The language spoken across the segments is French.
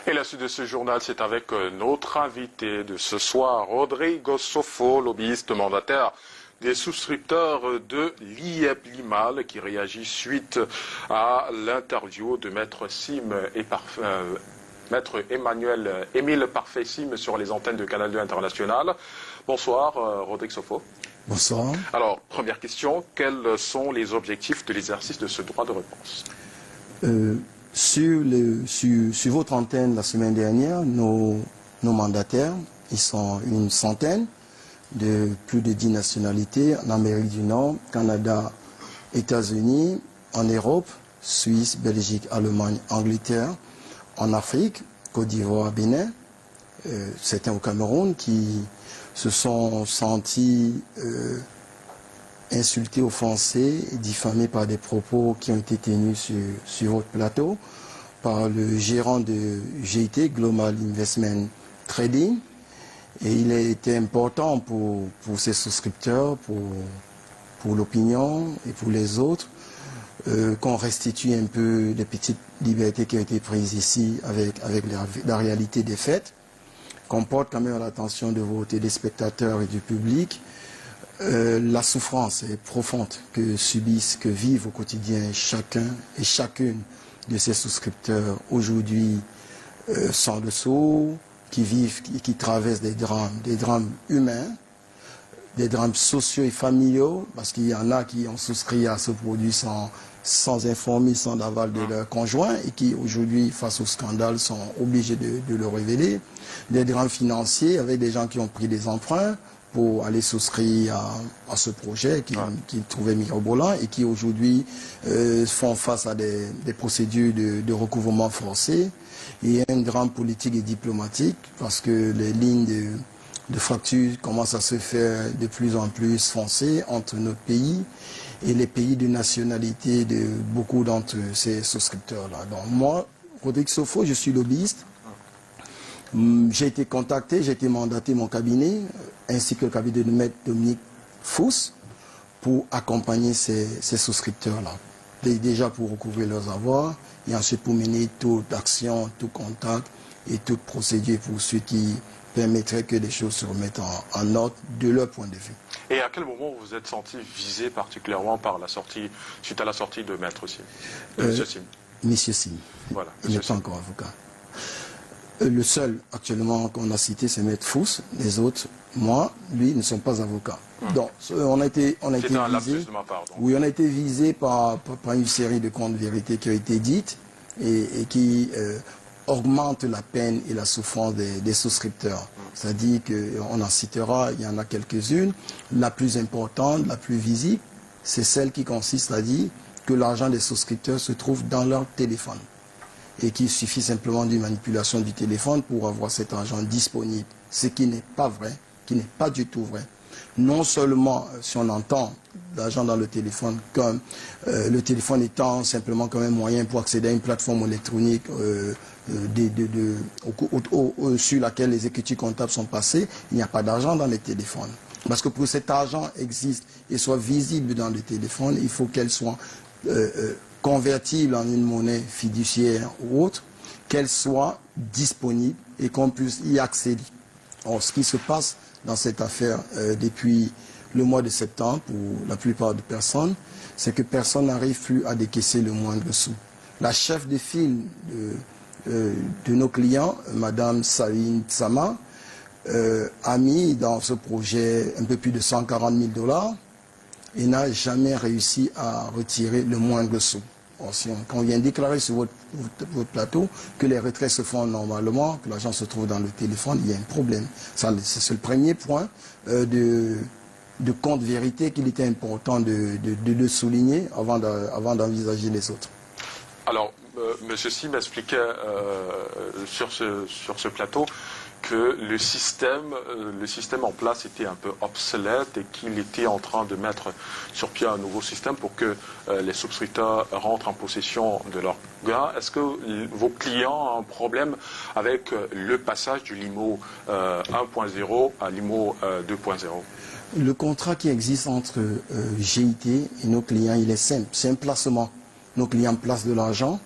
Et la suite de ce journal, c'est avec notre invité de ce soir, Rodrigo Sofo, lobbyiste mandataire des souscripteurs de l'IEP Limal, qui réagit suite à l'interview de Maître Maître Émile Parfait-Sim sur les antennes de Canal 2 International. Bonsoir, Rodrigo Sofo. Bonsoir. Alors, première question, quels sont les objectifs de l'exercice de ce droit de réponse? Sur votre antenne la semaine dernière, nos mandataires, ils sont une centaine de plus de 10 nationalités en Amérique du Nord, Canada, États-Unis, en Europe, Suisse, Belgique, Allemagne, Angleterre, en Afrique, Côte d'Ivoire, Bénin, certains au Cameroun qui se sont sentis insultés, offensés, diffamés par des propos qui ont été tenus sur votre plateau par le gérant de GIT, Global Investment Trading. Et il a été important pour ses souscripteurs, pour l'opinion et pour les autres, qu'on restitue un peu les petites libertés qui ont été prises ici avec la réalité des faits, qu'on porte quand même à l'attention de vos téléspectateurs et du public. La souffrance est profonde que subissent, que vivent au quotidien chacun et chacune de ces souscripteurs aujourd'hui sans dessous, qui vivent, qui traversent des drames humains, des drames sociaux et familiaux, parce qu'il y en a qui ont souscrit à ce produit sans informer, sans l'aval de leur conjoint, et qui aujourd'hui, face au scandale, sont obligés de le révéler. Des drames financiers avec des gens qui ont pris des emprunts pour aller souscrire à ce projet qu'ils trouvaient mirobolant et qui aujourd'hui font face à des procédures de recouvrement forcé. Et un drame politique et diplomatique parce que les lignes de fracture commencent à se faire de plus en plus foncées entre notre pays et les pays de nationalité de beaucoup d'entre ces souscripteurs-là. Donc moi, Rodrigo Sofo, je suis lobbyiste. J'ai été contacté, j'ai été mandaté mon cabinet, ainsi que le cabinet de Maître Dominique Fous, pour accompagner ces souscripteurs-là. Déjà pour recouvrer leurs avoirs, et ensuite pour mener toute action, tout contact et toute procédure pour ceux qui permettraient que les choses se remettent en ordre de leur point de vue. Et à quel moment vous vous êtes senti visé particulièrement par suite à la sortie de Maître Sim, Monsieur Sim? Monsieur Sim. Voilà. Il n'est pas encore avocat. Le seul actuellement qu'on a cité, c'est Maître Fous. Les autres, moi, lui, ne sont pas avocats. Donc, on a été visé. Oui, on a été visé par une série de comptes vérités qui ont été dites et qui augmentent la peine et la souffrance des souscripteurs. C'est-à-dire qu'on en citera, il y en a quelques-unes. La plus importante, la plus visible, c'est celle qui consiste à dire que l'argent des souscripteurs se trouve dans leur téléphone et qu'il suffit simplement d'une manipulation du téléphone pour avoir cet argent disponible. Ce qui n'est pas vrai, qui n'est pas du tout vrai. Non seulement si on entend l'argent dans le téléphone comme le téléphone étant simplement comme un moyen pour accéder à une plateforme électronique sur laquelle les écritures comptables sont passées, il n'y a pas d'argent dans les téléphones. Parce que pour que cet argent existe et soit visible dans le téléphone, il faut qu'elle soit convertible en une monnaie fiduciaire ou autre, qu'elle soit disponible et qu'on puisse y accéder. Or, ce qui se passe dans cette affaire depuis le mois de septembre, pour la plupart des personnes, c'est que personne n'arrive plus à décaisser le moindre sou. La chef de file de nos clients, Madame Saline Sama, a mis dans ce projet un peu plus de 140 000 $ et n'a jamais réussi à retirer le moindre sou. Quand on vient déclarer sur votre plateau que les retraits se font normalement, que l'argent se trouve dans le téléphone, il y a un problème. C'est le premier point de compte vérité qu'il était important de souligner avant d'envisager les autres. Alors, M. Sim expliquait sur ce plateau que le système en place était un peu obsolète et qu'il était en train de mettre sur pied un nouveau système pour que les souscripteurs rentrent en possession de leurs gains. Est-ce que vos clients ont un problème avec le passage du LIMO 1.0 à LIMO 2.0? Le contrat qui existe entre GIT et nos clients, il est simple. C'est un placement. Nos clients placent de l'argent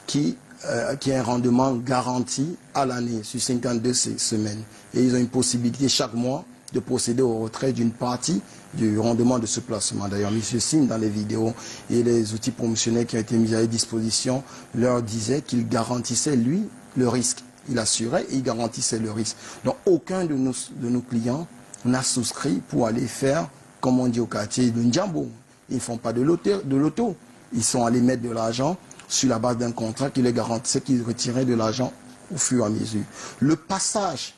qui qui a un rendement garanti à l'année sur 52 semaines. Et ils ont une possibilité chaque mois de procéder au retrait d'une partie du rendement de ce placement. D'ailleurs, M. Sim, dans les vidéos et les outils promotionnels qui ont été mis à disposition, leur disait qu'il garantissait, lui, le risque. Il assurait et il garantissait le risque. Donc, aucun de nos clients n'a souscrit pour aller faire, comme on dit au quartier, le Ndjambo. Ils ne font pas de l'auto. Ils sont allés mettre de l'argent sur la base d'un contrat qui les garantissait qu'ils retiraient de l'argent au fur et à mesure. Le passage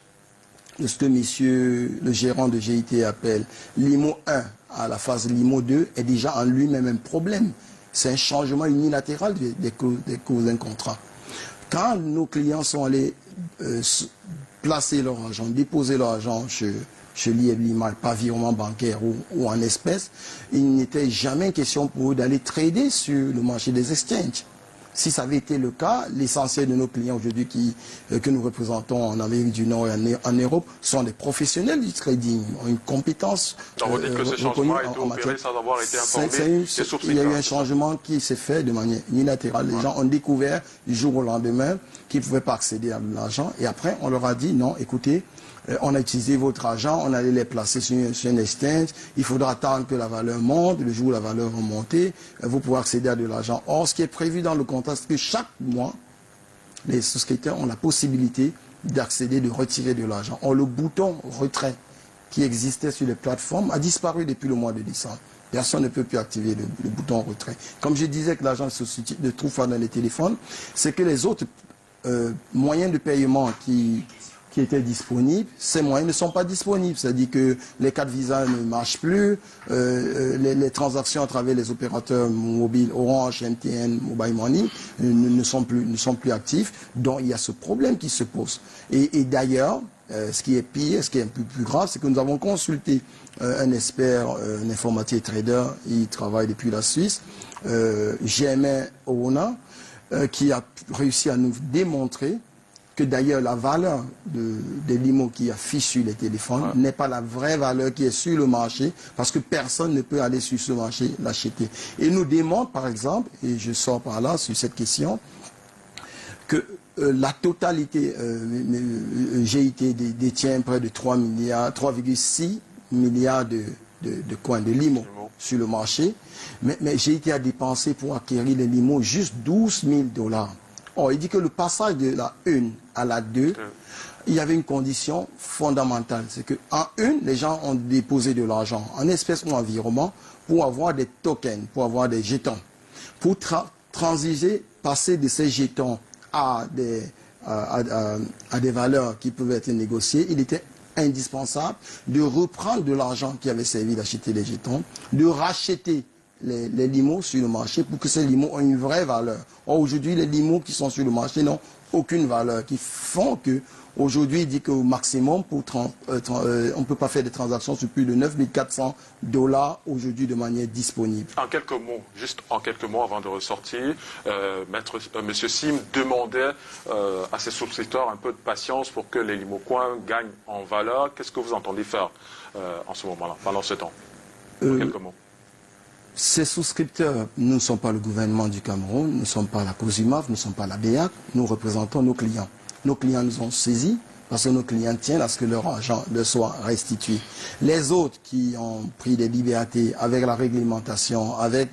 de ce que monsieur le gérant de GIT appelle l'IMO 1 à la phase LIMO 2 est déjà en lui-même un problème. C'est un changement unilatéral des causes d'un contrat. Quand nos clients sont allés placer leur argent, déposer leur argent chez l'IEB Lima, pas virement bancaire ou en espèces, il n'était jamais question pour eux d'aller trader sur le marché des exchanges. Si ça avait été le cas, l'essentiel de nos clients aujourd'hui que nous représentons en Amérique du Nord et en Europe sont des professionnels du trading, ont une compétence. Donc vous dites que ce changement a été opéré sans avoir été informé. Il y a eu un changement qui s'est fait de manière unilatérale. Les gens ont découvert du jour au lendemain qu'ils ne pouvaient pas accéder à l'argent. Et après, on leur a dit, non, écoutez, on a utilisé votre argent, on allait les placer sur un exchange, il faudra attendre que la valeur monte, le jour où la valeur va monter, vous pourrez accéder à de l'argent. Or, ce qui est prévu dans le contrat, c'est que chaque mois, les souscripteurs ont la possibilité d'accéder, de retirer de l'argent. Or, le bouton retrait qui existait sur les plateformes a disparu depuis le mois de décembre. Personne ne peut plus activer le bouton retrait. Comme je disais que l'argent ne trouve pas dans les téléphones, c'est que les autres moyens de paiement qui étaient disponibles, ces moyens ne sont pas disponibles. C'est-à-dire que les cartes Visa ne marchent plus, les transactions à travers les opérateurs mobiles Orange, MTN, Mobile Money ne sont plus actifs. Donc il y a ce problème qui se pose. Et d'ailleurs, ce qui est pire, ce qui est un peu plus grave, c'est que nous avons consulté un expert, un informatique trader, il travaille depuis la Suisse, GMA Orona, qui a réussi à nous démontrer que d'ailleurs la valeur des limos qui affichent sur les téléphones n'est pas la vraie valeur qui est sur le marché, parce que personne ne peut aller sur ce marché l'acheter. Et nous démontre par exemple, et je sors par là sur cette question, que la totalité GIT détient près de 3,6 milliards de coins de limos sur le marché, mais GIT a dépensé pour acquérir les limos juste 12 000 $. Or, il dit que le passage de la 1 à la 2, il y avait une condition fondamentale. C'est qu'en 1, les gens ont déposé de l'argent en espèces ou en virement pour avoir des tokens, pour avoir des jetons. Pour transiger, passer de ces jetons à des valeurs qui peuvent être négociées, il était indispensable de reprendre de l'argent qui avait servi d'acheter les jetons, de racheter les limos sur le marché pour que ces limos aient une vraie valeur. Or, aujourd'hui, les limos qui sont sur le marché n'ont aucune valeur, qui font que, aujourd'hui, il dit qu'au maximum, on ne peut pas faire des transactions sur plus de 9 400 $ aujourd'hui de manière disponible. En quelques mots, juste en quelques mots avant de ressortir, Monsieur Sim demandait à ses souscripteurs un peu de patience pour que les limocoins gagnent en valeur. Qu'est-ce que vous entendez faire en ce moment-là, pendant ce temps? En quelques mots. Ces souscripteurs, nous ne sommes pas le gouvernement du Cameroun, nous ne sommes pas la COSUMAF, nous ne sommes pas la BEAC, nous représentons nos clients. Nos clients nous ont saisis parce que nos clients tiennent à ce que leur argent leur soit restitué. Les autres qui ont pris des libertés avec la réglementation, avec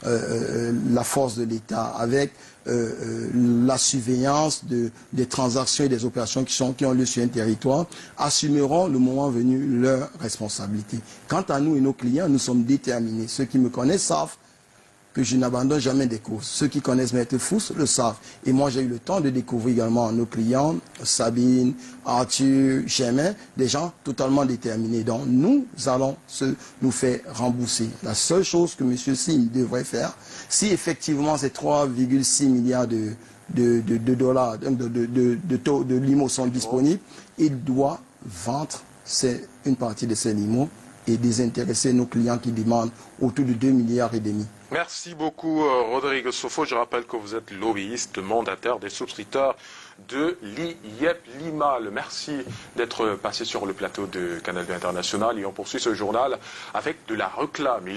la force de l'État, avec la surveillance des transactions et des opérations qui ont lieu sur un territoire, assumeront le moment venu leur responsabilité. Quant à nous et nos clients, nous sommes déterminés. Ceux qui me connaissent savent que je n'abandonne jamais des causes. Ceux qui connaissent Maître Fous le savent. Et moi, j'ai eu le temps de découvrir également nos clients, Sabine, Arthur, Chemin, des gens totalement déterminés. Donc, nous allons nous faire rembourser. La seule chose que M. Sim devrait faire, si effectivement ces 3,6 milliards de dollars, de limos sont disponibles, il doit vendre une partie de ces limos et désintéresser nos clients qui demandent autour de 2,5 milliards. Merci beaucoup Rodrigue Sofo. Je rappelle que vous êtes lobbyiste mandataire des souscripteurs de l'IEB Lima. Merci d'être passé sur le plateau de Canal B International et on poursuit ce journal avec de la réclame.